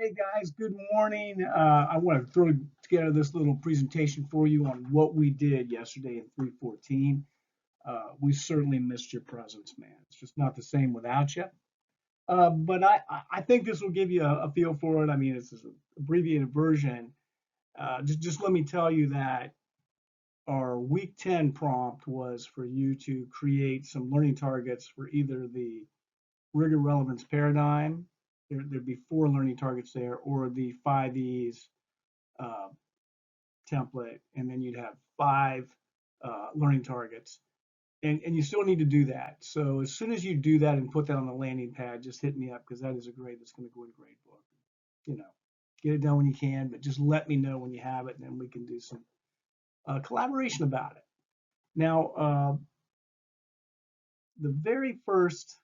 Hey guys, good morning. I want to throw together this little presentation for you on what we did yesterday in 314. We certainly missed your presence, man. It's just not the same without you. But I think this will give you a feel for it. I mean, it's an abbreviated version. Just let me tell you that our week 10 prompt was for you to create some learning targets for either the rigor relevance paradigm. There'd be four learning targets there, or the 5Es uh, template, and then you'd have five learning targets. And you still need to do that. So as soon as you do that and put that on the landing pad, just hit me up because that is a grade that's going to go in grade book. You know, get it done when you can, but just let me know when you have it, and then we can do some collaboration about it. Now, the very first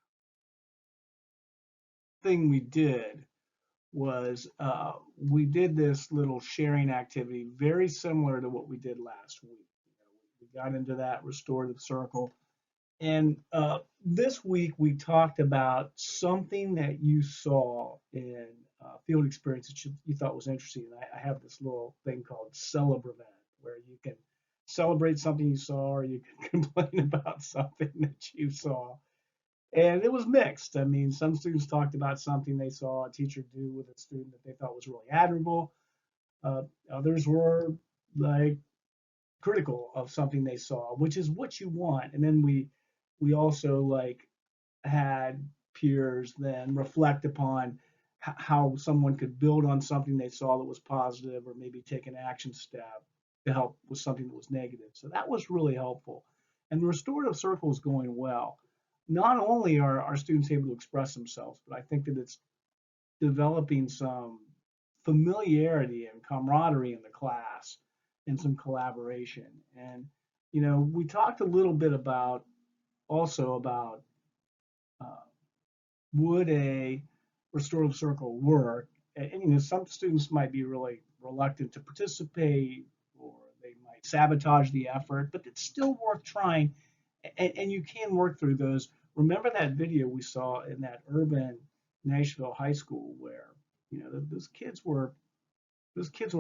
thing we did was we did this little sharing activity very similar to what we did last week. We got into that restorative circle. And this week we talked about something that you saw in field experience that you thought was interesting. And I have this little thing called Celebrate, where you can celebrate something you saw or you can complain about something that you saw. And it was mixed. I mean, some students talked about something they saw a teacher do with a student that they thought was really admirable. Others were like critical of something they saw, which is what you want. And then we also like had peers then reflect upon how someone could build on something they saw that was positive, or maybe take an action step to help with something that was negative. So that was really helpful. And the restorative circle is going well. Not only are our students able to express themselves, but I think that it's developing some familiarity and camaraderie in the class and some collaboration. And, we talked a little bit about also about uh, would a restorative circle work? And some students might be really reluctant to participate, or they might sabotage the effort, but it's still worth trying. And you can work through those. Remember that video we saw in that urban Nashville high school where those kids were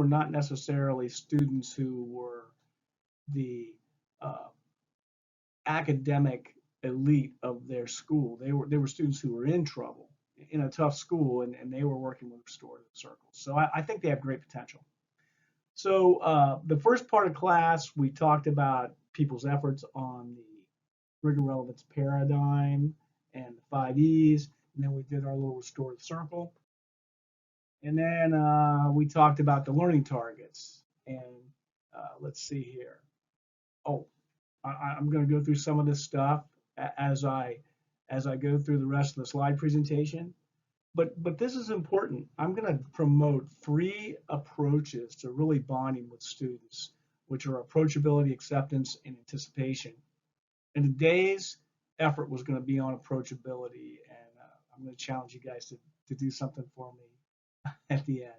not necessarily students who were the uh, academic elite of their school. They were students who were in trouble in a tough school, and they were working with restorative circles. So I think they have great potential. So the first part of class, we talked about people's efforts on the rigor relevance paradigm and the 5Es, and then we did our little restorative circle. And then we talked about the learning targets. And let's see here. Oh, I'm going to go through some of this stuff as I go through the rest of the slide presentation. But this is important. I'm going to promote three approaches to really bonding with students, which are approachability, acceptance, and anticipation. And today's effort was going to be on approachability, and I'm going to challenge you guys to do something for me at the end.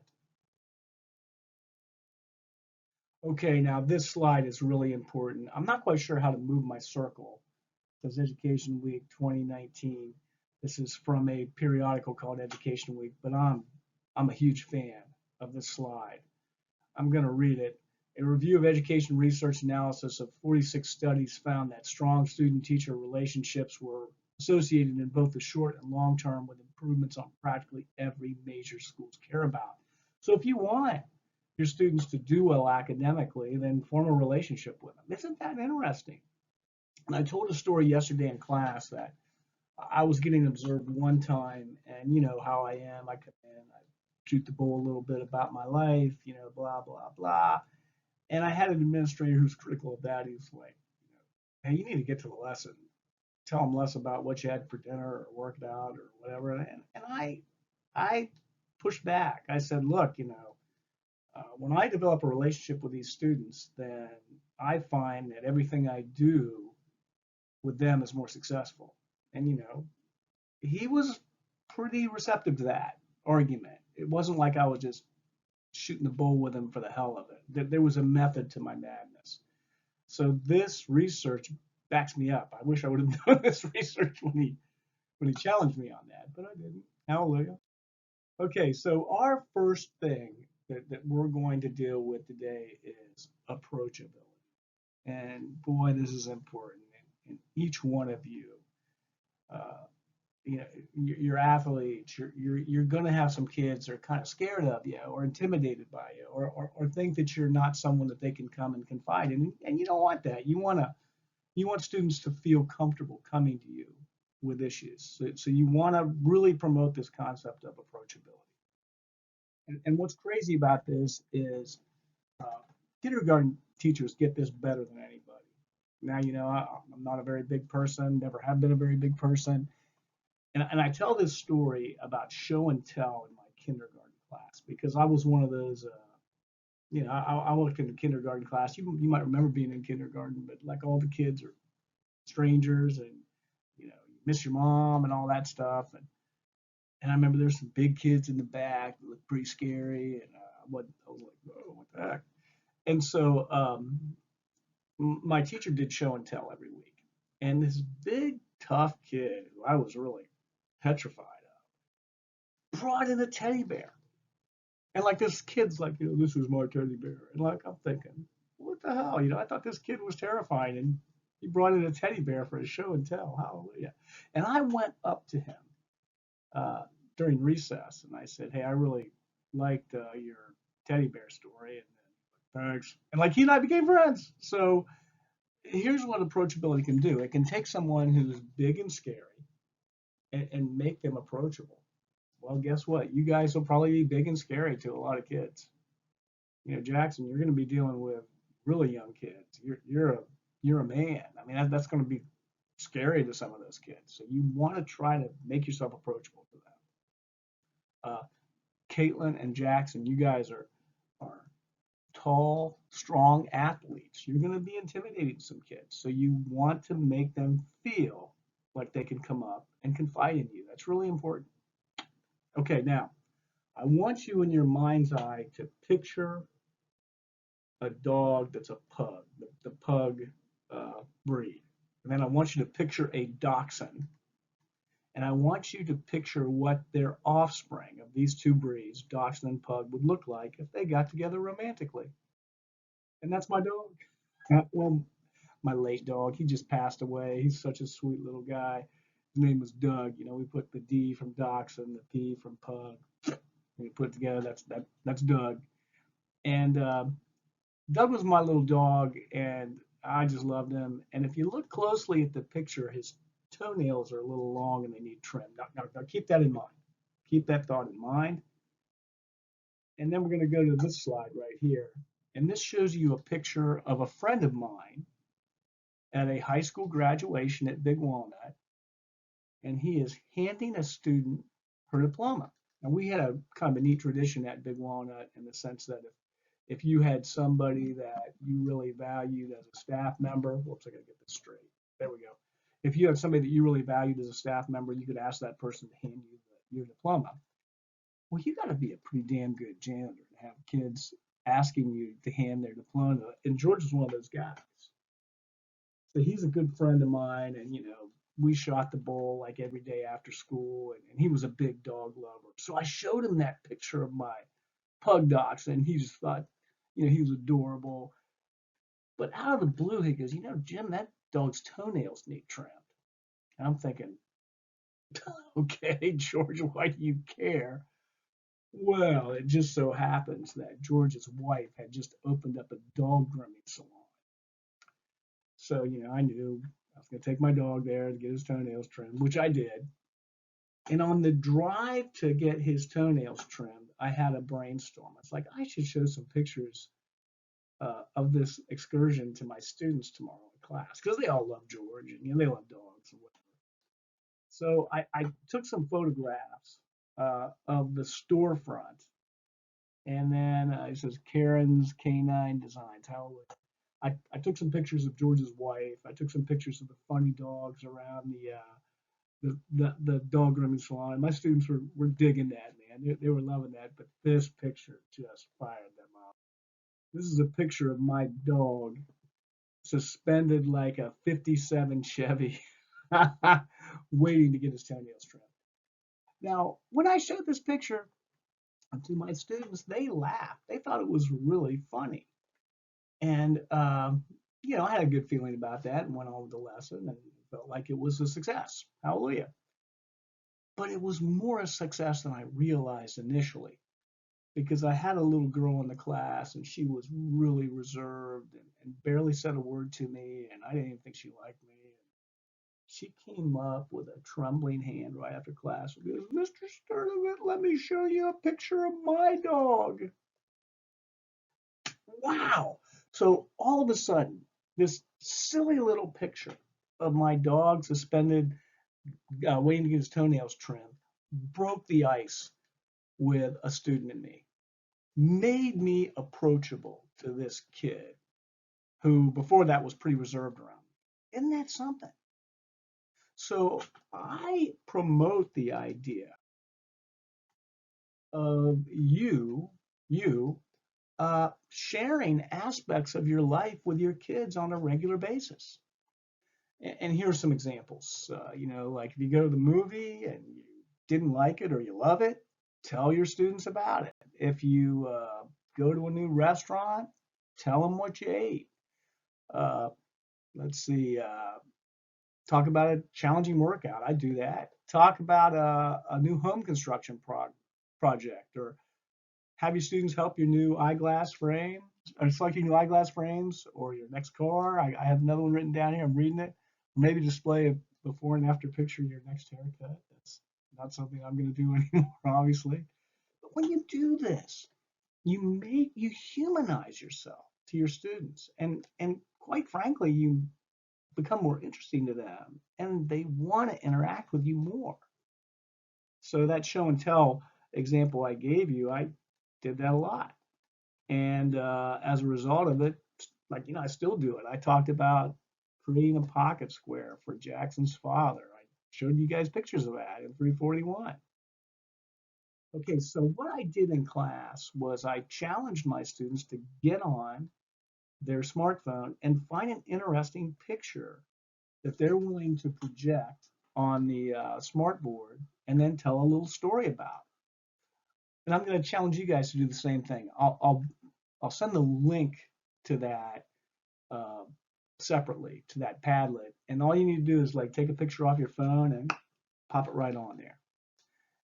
Okay, now this slide is really important. I'm not quite sure how to move my circle. It says Education Week 2019. This is from a periodical called Education Week, but I'm a huge fan of this slide. I'm going to read it. A review of education research analysis of 46 studies found that strong student-teacher relationships were associated in both the short and long term with improvements on practically every major schools care about. So if you want your students to do well academically, then form a relationship with them. Isn't that interesting? And I told a story yesterday in class that I was getting observed one time, and you know how I am. I come in, I shoot the bull a little bit about my life, blah, blah, blah. And I had an administrator who's critical of that. He was like, hey, you need to get to the lesson. Tell them less about what you had for dinner or worked out or whatever. And I pushed back. I said, look, when I develop a relationship with these students, then I find that everything I do with them is more successful. And, he was pretty receptive to that argument. It wasn't like I was just shooting the bull with him for the hell of it. There was a method to my madness. So this research backs me up. I wish I would have done this research when he challenged me on that, but I didn't. Hallelujah. Okay, so our first thing that we're going to deal with today is approachability. And boy, this is important. And each one of you, uh, you know, your athletes, you're going to have some kids that are kind of scared of you or intimidated by you or think that you're not someone that they can come and confide in. And you don't want that. You want students to feel comfortable coming to you with issues. So you want to really promote this concept of approachability. And what's crazy about this is uh, kindergarten teachers get this better than anybody. Now, I'm not a very big person, never have been a very big person. And I tell this story about show and tell in my kindergarten class because I was one of those, I worked in the kindergarten class. You might remember being in kindergarten, but like all the kids are strangers and, you miss your mom and all that stuff. And I remember there's some big kids in the back that looked pretty scary. And I was like, oh, what the heck? And so my teacher did show and tell every week. And this big, tough kid who I was really petrified of brought in a teddy bear. And like this kid's like, this is my teddy bear. And like I'm thinking, what the hell? I thought this kid was terrifying. And he brought in a teddy bear for his show and tell. Hallelujah. And I went up to him uh, during recess and I said, hey, I really liked your teddy bear story. And then, thanks. And like he and I became friends. So here's what approachability can do. It can take someone who's big and scary and make them approachable. Well, guess what? You guys will probably be big and scary to a lot of kids. Jackson, you're going to be dealing with really young kids. You're a man. I mean, that's going to be scary to some of those kids. So you want to try to make yourself approachable to them. Caitlin and Jackson, you guys are tall, strong athletes. You're going to be intimidating some kids. So you want to make them feel like they can come up and confide in you. That's really important. Okay, now I want you in your mind's eye to picture a dog that's a pug, the pug breed. And then I want you to picture a dachshund. And I want you to picture what their offspring of these two breeds, dachshund and pug, would look like if they got together romantically. And that's my dog. Well, my late dog. He just passed away. He's such a sweet little guy. His name was Doug. We put the D from Dachshund, the P from Pug. We put it together. That's Doug. And Doug was my little dog, and I just loved him. And if you look closely at the picture, his toenails are a little long and they need trim. Now keep that in mind. Keep that thought in mind. And then we're going to go to this slide right here. And this shows you a picture of a friend of mine at a high school graduation at Big Walnut, and he is handing a student her diploma. And we had a kind of a neat tradition at Big Walnut in the sense that if you had somebody that you really valued as a staff member, whoops, I gotta get this straight. There we go. If you had somebody that you really valued as a staff member, you could ask that person to hand you your diploma. Well, you got to be a pretty damn good janitor to have kids asking you to hand their diploma. And George is one of those guys. So he's a good friend of mine, and we shot the bull like every day after school, and he was a big dog lover. So I showed him that picture of my pug docs, and he just thought, he was adorable. But out of the blue, he goes, Jim, that dog's toenails need trimmed. And I'm thinking, okay, George, why do you care? Well, it just so happens that George's wife had just opened up a dog grooming salon. So, I knew I was going to take my dog there to get his toenails trimmed, which I did. And on the drive to get his toenails trimmed, I had a brainstorm. It's like, I should show some pictures of this excursion to my students tomorrow in class because they all love George and they love dogs and whatever. So I took some photographs of the storefront, and then it says Karen's Canine Designs. I took some pictures of George's wife. I took some pictures of the funny dogs around the dog grooming salon. My students were digging that, man. They were loving that. But this picture just fired them up. This is a picture of my dog suspended like a 57 Chevy, waiting to get his toenails trimmed. Now, when I showed this picture, And to my students, they laughed. They thought it was really funny. And, I had a good feeling about that and went on with the lesson and felt like it was a success. Hallelujah. But it was more a success than I realized initially because I had a little girl in the class and she was really reserved and barely said a word to me. And I didn't even think she liked me. She came up with a trembling hand right after class and goes, Mr. Sturdivant, let me show you a picture of my dog. Wow. So all of a sudden, this silly little picture of my dog suspended, waiting to get his toenails trimmed, broke the ice with a student and me, made me approachable to this kid who before that was pretty reserved around me. Isn't that something? So I promote the idea of you sharing aspects of your life with your kids on a regular basis. And here's some examples. Like if you go to the movie and you didn't like it or you love it, tell your students about it. If you go to a new restaurant, tell them what you ate. Uh, let's see, talk about a challenging workout. I do that. Talk about a new home construction project or have your students help your new eyeglass frame or select your new eyeglass frames or your next car. I have another one written down here. I'm reading it. Maybe display a before and after picture of your next haircut. That's not something I'm going to do anymore, obviously. But when you do this, you humanize yourself to your students, and quite frankly, you become more interesting to them, and they want to interact with you more. So that show and tell example I gave you, I did that a lot. And as a result of it, I still do it. I talked about creating a pocket square for Jackson's father. I showed you guys pictures of that in 341. Okay, so what I did in class was I challenged my students to get on their smartphone and find an interesting picture that they're willing to project on the smart board and then tell a little story about. And I'm going to challenge you guys to do the same thing. I'll send the link to that uh, separately to that Padlet, and all you need to do is like take a picture off your phone and pop it right on there.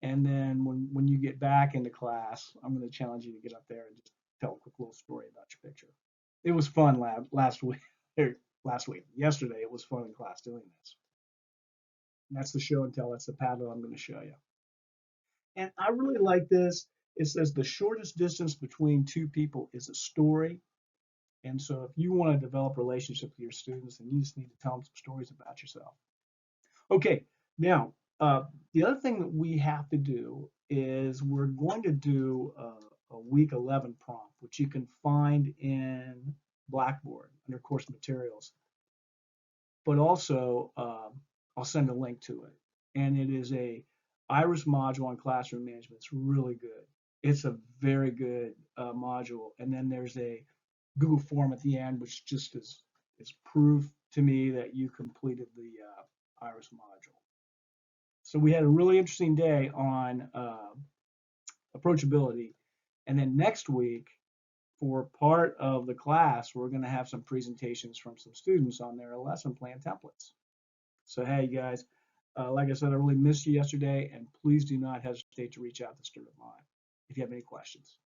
And then when you get back into class, I'm going to challenge you to get up there and just tell a quick little story about your picture. It was fun last week. Yesterday, it was fun in class doing this. And that's the show and tell. That's the Padlet I'm going to show you. And I really like this. It says the shortest distance between two people is a story. And so if you want to develop relationships with your students, then you just need to tell them some stories about yourself. Okay, now the other thing that we have to do is we're going to do a week 11 prompt, which you can find in Blackboard under course materials. But also, I'll send a link to it. And it is a Iris module on classroom management. It's really good. It's a very good module. And then there's a Google form at the end, which just is proof to me that you completed the Iris module. So we had a really interesting day on approachability. And then next week, for part of the class, we're going to have some presentations from some students on their lesson plan templates. So, hey, you guys, like I said, I really missed you yesterday, and please do not hesitate to reach out to Sturdivant if you have any questions.